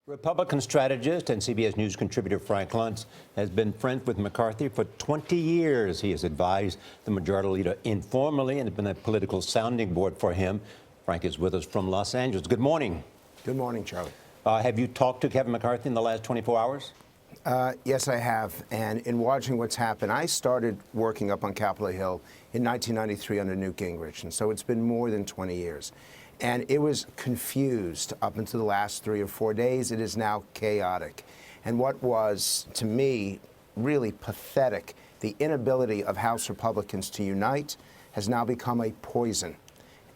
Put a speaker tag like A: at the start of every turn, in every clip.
A: Republican strategist and CBS News contributor Frank Luntz has been friends with McCarthy for 20 years. He has advised the majority leader informally and has been a political sounding board for him. Frank is with us from Los Angeles. Good morning.
B: Good morning, Charlie.
A: Have you talked to Kevin McCarthy in the last 24 hours?
B: Yes, I have. And in watching what's happened, I started working up on Capitol Hill in 1993 under Newt Gingrich. And so it's been more than 20 years. And it was confused up until the last 3 or 4 days. It is now chaotic. And what was, to me, really pathetic, the inability of House Republicans to unite has now become a poison.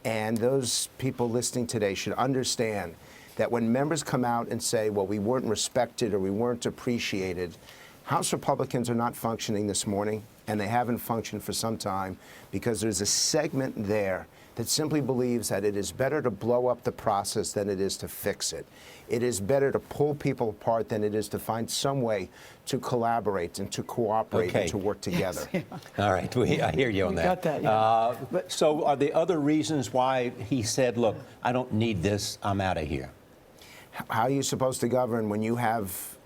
B: And those people listening today should understand that when members come out and say, well, we weren't respected or we weren't appreciated, House Republicans are not functioning this morning, and they haven't functioned for some time because there's a segment there that simply believes that it is better to blow up the process than it is to fix it. It is better to pull people apart than it is to find some way to collaborate and to cooperate and to work together.
C: Yes,
A: yeah. All right, I hear you on that.
C: Got that, yeah.
A: So are there other reasons why he said, look, I don't need this, I'm out of here?
B: How are you supposed to govern when you have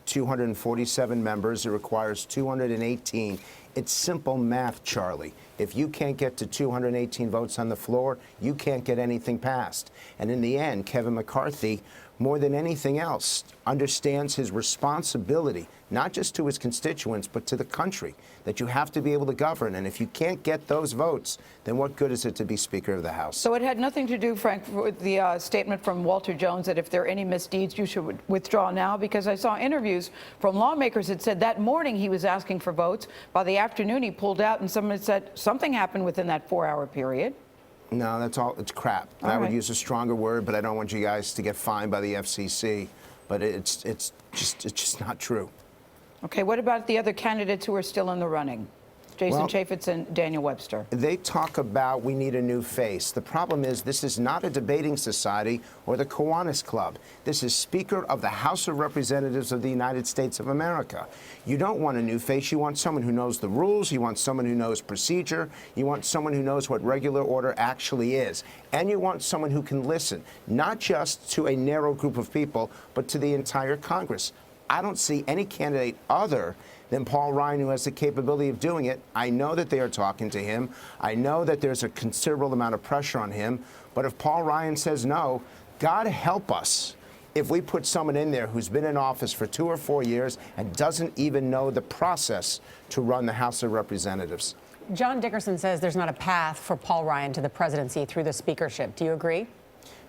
B: 247 members? It requires 218. It's simple math, Charlie. If you can't get to 218 votes on the floor, you can't get anything passed. And in the end, Kevin McCarthy, more than anything else, understands his responsibility, not just to his constituents, but to the country, that you have to be able to govern. And if you can't get those votes, then what good is it to be Speaker of the House?
C: So it had nothing to do, Frank, with the statement from Walter Jones that if there are any misdeeds, you should withdraw now, because I saw interviews from lawmakers that said that morning he was asking for votes. By the afternoon, he pulled out, and someone said something happened within that 4-hour period.
B: No, that's all. It's crap.
C: All
B: I
C: right.
B: would use a stronger word, but I don't want you guys to get fined by the FCC. But it's just not true.
C: Okay, what about the other candidates who are still in the running? Jason
B: Well,
C: Chaffetz and Daniel Webster.
B: They talk about we need a new face. The problem is this is not a debating society or the Kiwanis Club. This is Speaker of the House of Representatives of the United States of America. You don't want a new face. You want someone who knows the rules. You want someone who knows procedure. You want someone who knows what regular order actually is. And you want someone who can listen, not just to a narrow group of people, but to the entire Congress. I don't see any candidate other than Paul Ryan who has the capability of doing it. I know that they are talking to him. I know that there's a considerable amount of pressure on him. But if Paul Ryan says no, God help us if we put someone in there who's been in office for 2 or 4 years and doesn't even know the process to run the House of Representatives.
D: John Dickerson says there's not a path for Paul Ryan to the presidency through the speakership. Do you agree?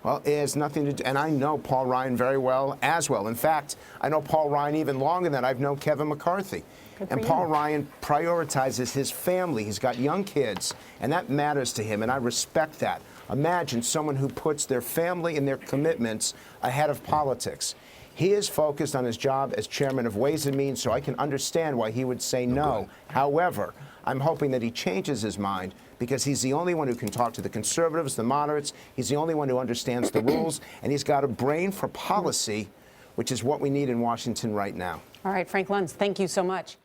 B: Well, it has nothing to do, and I know Paul Ryan very well as well. In fact, I know Paul Ryan even longer than I've known Kevin McCarthy. And Paul Ryan prioritizes his family. He's got young kids, and that matters to him, and I respect that. Imagine someone who puts their family and their commitments ahead of politics. He is focused on his job as chairman of Ways and Means, so I can understand why he would say no. However, I'm hoping that he changes his mind because he's the only one who can talk to the conservatives, the moderates. He's the only one who understands the rules, and he's got a brain for policy, which is what we need in Washington right now.
D: All right, Frank Luntz, thank you so much.